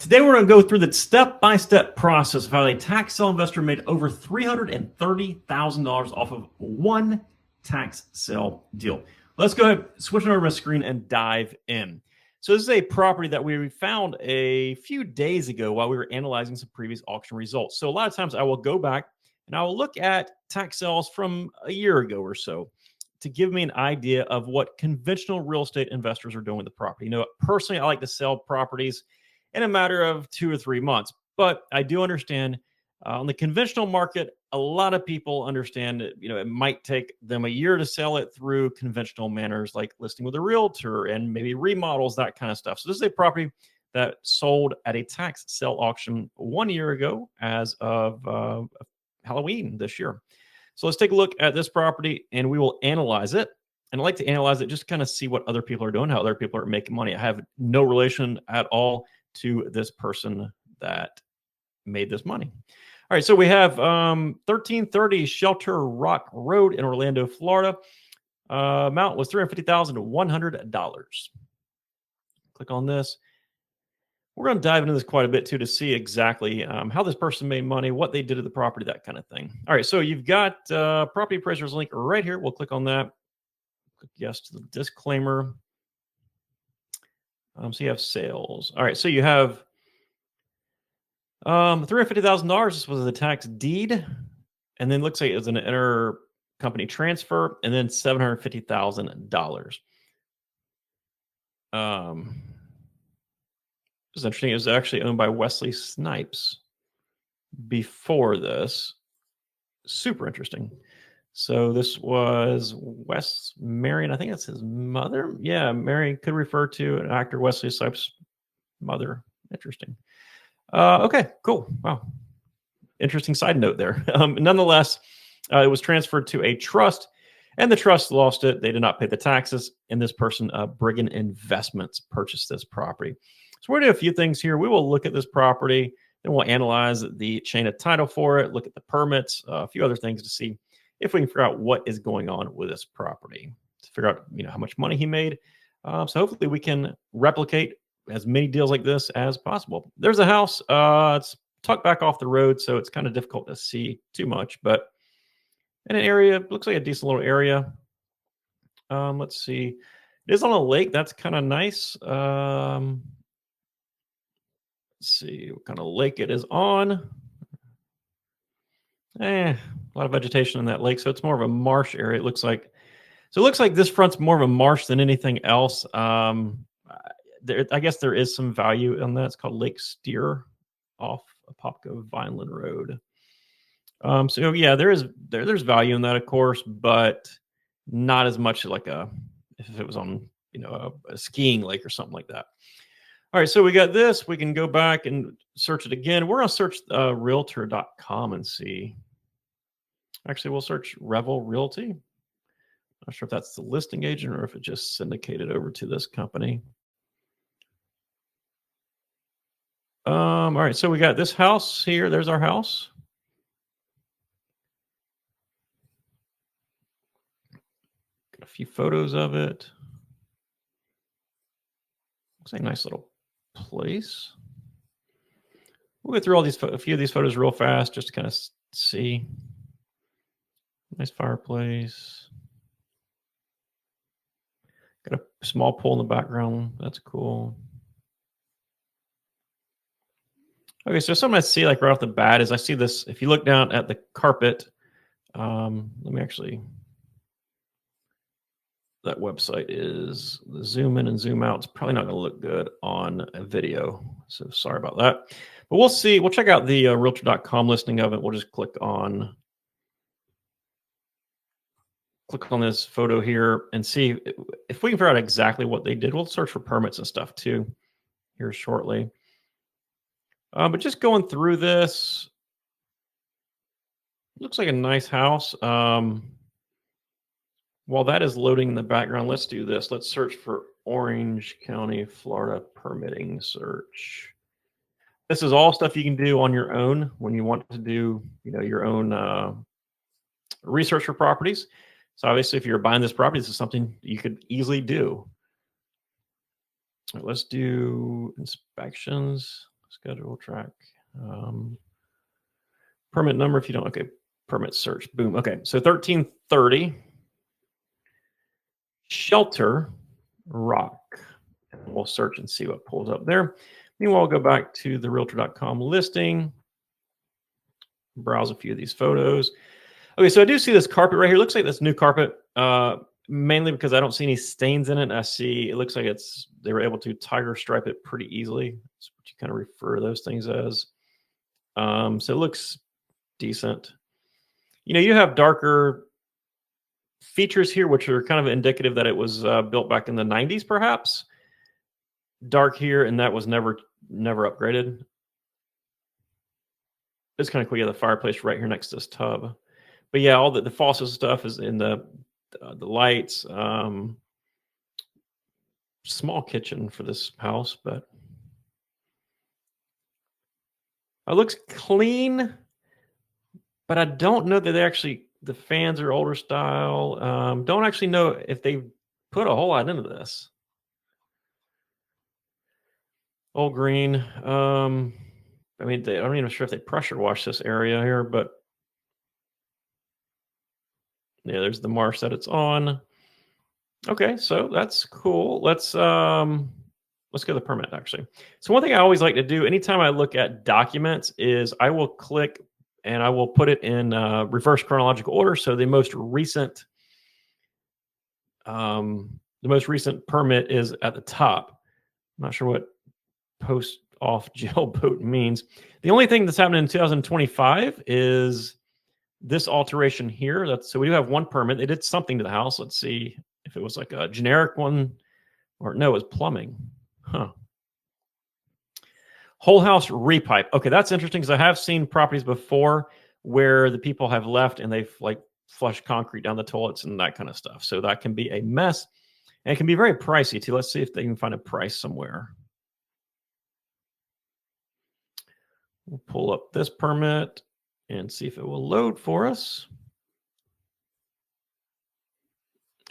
Today, we're going to go through the step-by-step process of how a tax sale investor made over $330,000 off of one tax sale deal. Let's go ahead, switch over my screen, and dive in. So this is a property that we found a few days ago while we were analyzing some previous auction results. So a lot of times I will go back and I will look at tax sales from a year ago or so to give me an idea of what conventional real estate investors are doing with the property. You know, personally, I like to sell properties in a matter of 2 or 3 months. But I do understand on the conventional market, a lot of people understand that, it might take them a year to sell it through conventional manners like listing with a realtor and maybe remodels, that kind of stuff. So this is a property that sold at a tax sale auction 1 year ago as of Halloween this year. So let's take a look at this property and we will analyze it. And I like to analyze it just to kind of see what other people are doing, how other people are making money. I have no relation at all to this person that made this money. All right, so we have 1330 Shelter Rock Road in Orlando, Florida. Amount was $350,100. Click on this. We're going to dive into this quite a bit too to see exactly how this person made money, what they did to the property, that kind of thing. All right, so you've got property appraiser's link right here. We'll click on that. Click yes to the disclaimer. So you have sales. All right, so you have $350,000. This was the tax deed, and then looks like it was an intercompany transfer, and then $750,000. It's interesting. It was actually owned by Wesley Snipes before this. Super interesting. So this was Wes Marion. I think that's his mother. Yeah, Marion could refer to an actor, Wesley Snipes' mother. Interesting. Okay, cool. Wow. Interesting side note there. Nonetheless, it was transferred to a trust, and the trust lost it. They did not pay the taxes, and this person, Brigham Investments, purchased this property. So we're going to do a few things here. We will look at this property, then we'll analyze the chain of title for it, look at the permits, a few other things to see if we can figure out what is going on with this property, to figure out how much money he made. So hopefully we can replicate as many deals like this as possible. There's a house. It's tucked back off the road, so it's kind of difficult to see too much, but in an area, looks like a decent little area. Let's see. It is on a lake. That's kind of nice. Let's see what kind of lake it is on. A lot of vegetation in that lake, so it's more of a marsh area, it looks like. So it looks like this front's more of a marsh than anything else. I guess there is some value on that. It's called Lake Steer off Apopka Vineland Road. So yeah, there's value in that, of course, but not as much like if it was on a skiing lake or something like that. All right, so we got this. We can go back and search it again. We're going to search realtor.com and see. Actually, we'll search Revel Realty. Not sure if that's the listing agent or if it just syndicated over to this company. All right, so we got this house here. There's our house. Got a few photos of it. Looks like a nice little place. We'll go through a few of these photos real fast just to kind of see. Nice fireplace. Got a small pool in the background. That's cool. Okay, so something I see like right off the bat is I see this. If you look down at the carpet, let me actually. That website is the zoom in and zoom out. It's probably not going to look good on a video, so sorry about that. But we'll see. We'll check out the realtor.com listing of it. We'll just click on this photo here and see if we can figure out exactly what they did. We'll search for permits and stuff too here shortly. But just going through this, looks like a nice house. While that is loading in the background, let's do this. Let's search for Orange County, Florida permitting search. This is all stuff you can do on your own when you want to do, your own research for properties. So obviously, if you're buying this property, this is something you could easily do. Let's do inspections. schedule, track, permit number. If you don't, okay, permit search. Boom. Okay, so 1330 Shelter Rock. And we'll search and see what pulls up there. Meanwhile, I'll go back to the realtor.com listing, browse a few of these photos. Okay, so I do see this carpet right here. Looks like this new carpet, mainly because I don't see any stains in it. I see it looks like they were able to tiger stripe it pretty easily. That's what you kind of refer to those things as. So it looks decent. You know, you have darker features here, which are kind of indicative that it was built back in the 90s, perhaps. Dark here, and that was never upgraded. It's kind of cool. You have the fireplace right here next to this tub. But yeah, all the faucet stuff is in the lights. Small kitchen for this house, but it looks clean. But I don't know that the fans are older style. Don't actually know if they put a whole lot into this. Old green. I mean, I'm not even sure if they pressure wash this area here, but yeah, there's the marsh that it's on. Okay, so that's cool. Let's go to the permit actually. So one thing I always like to do anytime I look at documents is I will click and I will put it in reverse chronological order. So the most recent permit is at the top. I'm not sure what post off jailboat means. The only thing that's happening in 2025 is this alteration here. So we do have one permit. They did something to the house. Let's see if it was like a generic one or no, it was plumbing. Huh. Whole house repipe. Okay, that's interesting because I have seen properties before where the people have left and they've like flushed concrete down the toilets and that kind of stuff. So that can be a mess and it can be very pricey too. Let's see if they can find a price somewhere. We'll pull up this permit and see if it will load for us.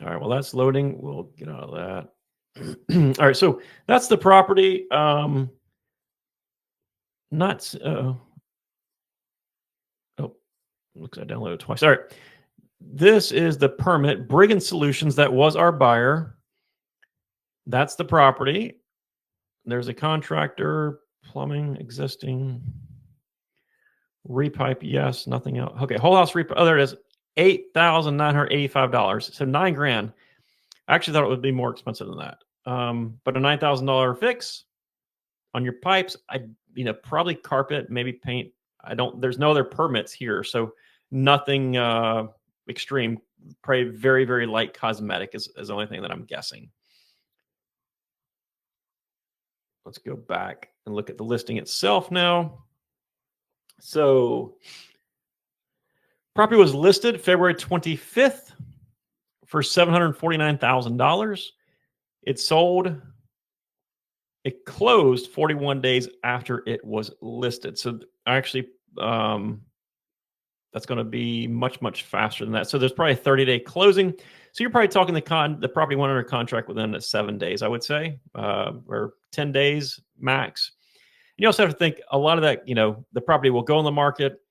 All right, well, that's loading. We'll get out of that. All right, so that's the property. Looks like I downloaded it twice. All right, this is the permit. Brigand Solutions, that was our buyer. That's the property. There's a contractor, plumbing, existing. Repipe, yes, nothing else. Okay, whole house repipe. Oh, there it is. $8,985. So $9,000. I actually thought it would be more expensive than that. But a $9,000 fix on your pipes. Probably carpet, maybe paint. There's no other permits here. So nothing extreme. Probably very, very light cosmetic is the only thing that I'm guessing. Let's go back and look at the listing itself now. So property was listed February 25th for $749,000. It sold. It closed 41 days after it was listed. So actually, that's going to be much, much faster than that. So there's probably a 30-day closing. So you're probably talking the property went under contract within 7 days, I would say, or 10 days max. You also have to think a lot of that, the property will go on the market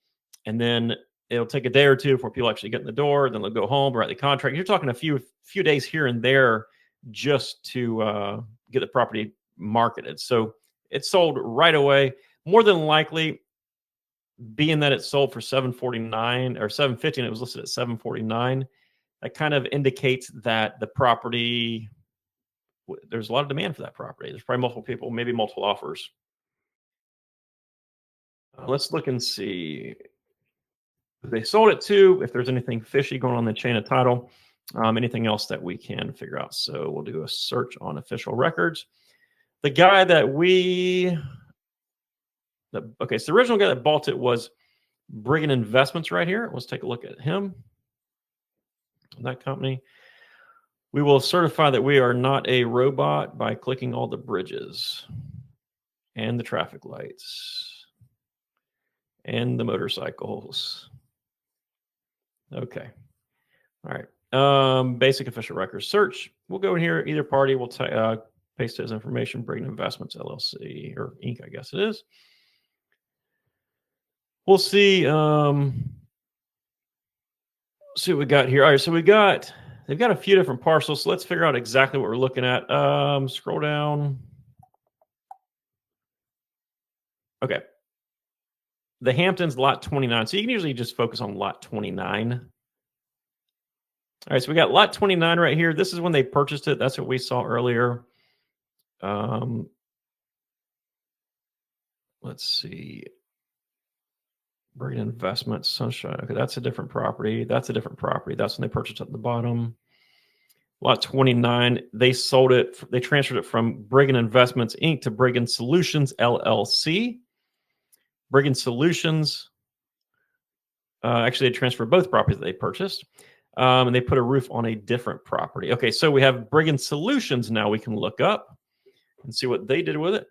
and then it'll take a day or two before people actually get in the door. Then they'll go home, write the contract. You're talking a few days here and there just to get the property marketed. So it sold right away. More than likely, being that it sold for $749 or $750 and it was listed at $749, that kind of indicates that the property, there's a lot of demand for that property. There's probably multiple people, maybe multiple offers. Let's look and see if they sold it to, if there's anything fishy going on in the chain of title, anything else that we can figure out. So we'll do a search on official records. The guy so the original guy that bought it was Brigand Investments right here. Let's take a look at him, that company. We will certify that we are not a robot by clicking all the bridges and the traffic lights and the motorcycles. Okay. All right. Basic official records search. We'll go in here. Either party will paste his information. Brigham Investments LLC or Inc. I guess it is. We'll see. See what we got here. All right, so they've got a few different parcels. So let's figure out exactly what we're looking at. Scroll down. Okay. The Hamptons, lot 29. So you can usually just focus on lot 29. All right, so we got lot 29 right here. This is when they purchased it. That's what we saw earlier. Let's see. Brigham Investments, Sunshine. Okay, that's a different property. That's a different property. That's when they purchased at the bottom. Lot 29, they sold it. They transferred it from Brigham Investments, Inc. to Brigham Solutions, LLC. Brigham Solutions, actually, they transferred both properties that they purchased. And they put a roof on a different property. Okay, so we have Brigham Solutions now we can look up and see what they did with it.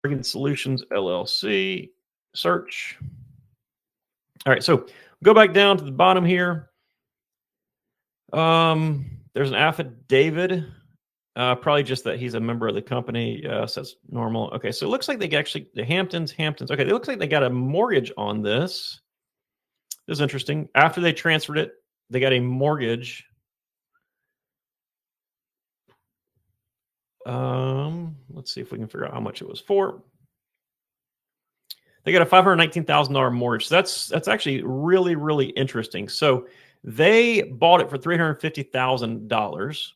Brigham Solutions, LLC, search. All right, so go back down to the bottom here. There's an affidavit. Probably just that he's a member of the company. So that's normal. Okay, so it looks like they actually, the Hamptons. Okay, it looks like they got a mortgage on this. This is interesting. After they transferred it, they got a mortgage. Let's see if we can figure out how much it was for. They got a $519,000 mortgage. So that's actually really, really interesting. So they bought it for $350,000.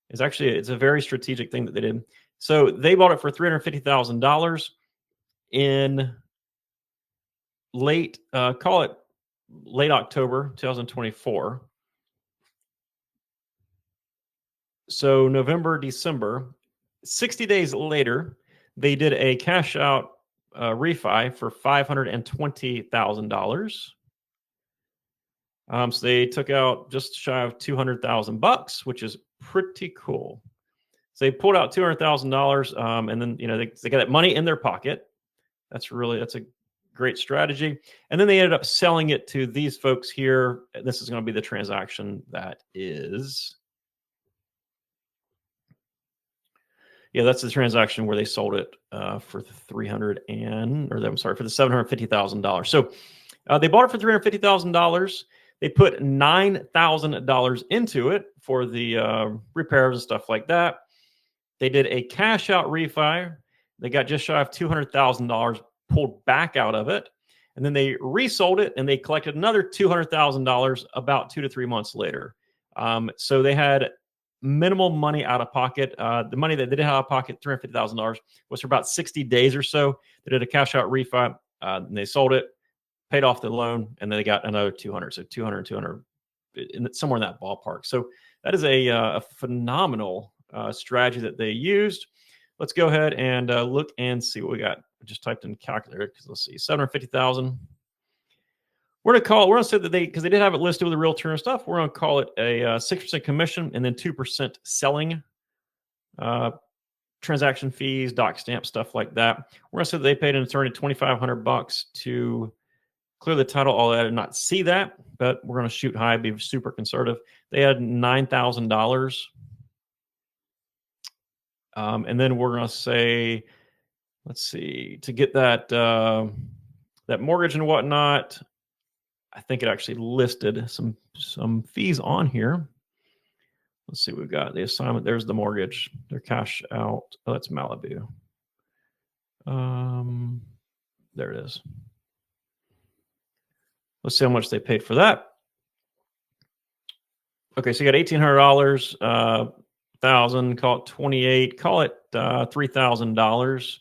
It's a very strategic thing that they did. So they bought it for $350,000 in late October 2024. So November, December, 60 days later, they did a cash out refi for $520,000. So they took out just shy of $200,000, which is pretty cool. So they pulled out $200,000, and then they got that money in their pocket. That's a great strategy. And then they ended up selling it to these folks here. This is going to be the transaction that is. Yeah, that's the transaction where they sold it for the $750,000. So they bought it for $350,000. They put $9,000 into it for the repairs and stuff like that. They did a cash out refi. They got just shy of $200,000 pulled back out of it. And then they resold it and they collected another $200,000 about 2 to 3 months later. So they had minimal money out of pocket. The money that they did have out of pocket, $350,000, was for about 60 days or so. They did a cash out refi and they sold it, paid off the loan, and then they got another 200. So 200, somewhere in that ballpark. So that is a phenomenal strategy that they used. Let's go ahead and look and see what we got. I just typed in calculator because let's see, 750,000. We're going to say that because they did have it listed with a realtor and stuff. We're going to call it a 6% commission and then 2% selling, transaction fees, doc stamp, stuff like that. We're going to say that they paid an attorney $2,500 to clear the title. All that, I did not see that, but we're going to shoot high, be super conservative. They had $9,000. And then we're going to say, let's see, to get that mortgage and whatnot, I think it actually listed some fees on here. Let's see, we've got the assignment. There's the mortgage. Their cash out. Oh, that's Malibu. There it is. Let's see how much they paid for that. Okay, so you got $1,800, $1,000, call it $28, call it $3,000.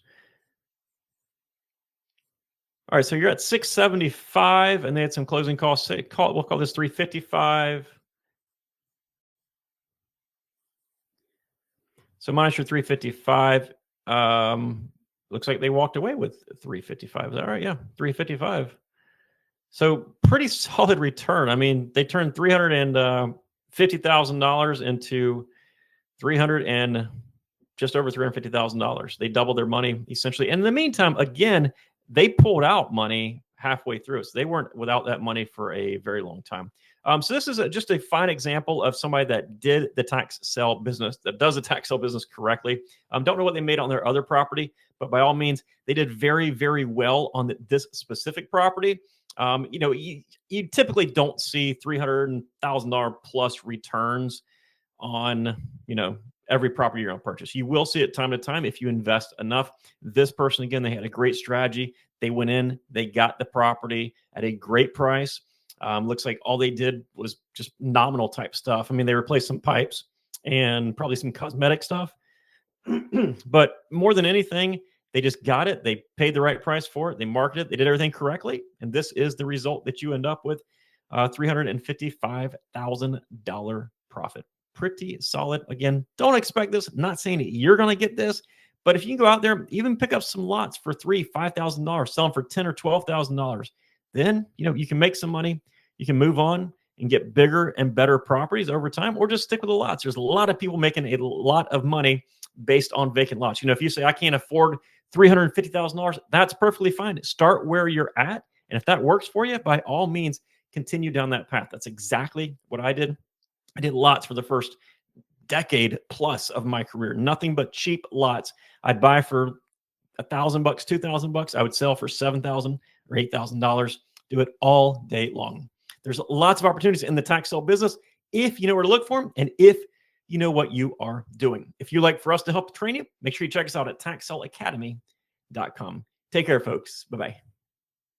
All right, so you're at $675, and they had some closing costs. We'll call this $355. So minus your $355. Looks like they walked away with $355. Is that right? Yeah, $355. So pretty solid return. I mean, they turned $350,000 into just over $350,000. They doubled their money essentially. And in the meantime, again, they pulled out money halfway through. So they weren't without that money for a very long time. So this is just a fine example of somebody that did the tax sale business, that does the tax sale business correctly. Don't know what they made on their other property, but by all means, they did very, very well on this specific property. You typically don't see $300,000 plus returns on, every property you're going to purchase. You will see it time to time if you invest enough. This person, again, they had a great strategy. They went in, they got the property at a great price. Looks like all they did was just nominal type stuff. I mean, they replaced some pipes and probably some cosmetic stuff. But more than anything, they just got it. They paid the right price for it. They marketed it. They did everything correctly. And this is the result that you end up with, $355,000 profit. Pretty solid. Again, don't expect this. I'm not saying that you're going to get this, but if you can go out there, even pick up some lots for $3,000, $5,000, sell them for $10,000 or $12,000, then you can make some money. You can move on and get bigger and better properties over time, or just stick with the lots. There's a lot of people making a lot of money based on vacant lots. If you say I can't afford $350,000, that's perfectly fine. Start where you're at, and if that works for you, by all means, continue down that path. That's exactly what I did. I did lots for the first decade plus of my career. Nothing but cheap lots. I'd buy for $1,000, $2,000. I would sell for $7,000 or $8,000. Do it all day long. There's lots of opportunities in the tax sale business if you know where to look for them and if you know what you are doing. If you'd like for us to help train you, make sure you check us out at taxsaleacademy.com. Take care, folks. Bye-bye.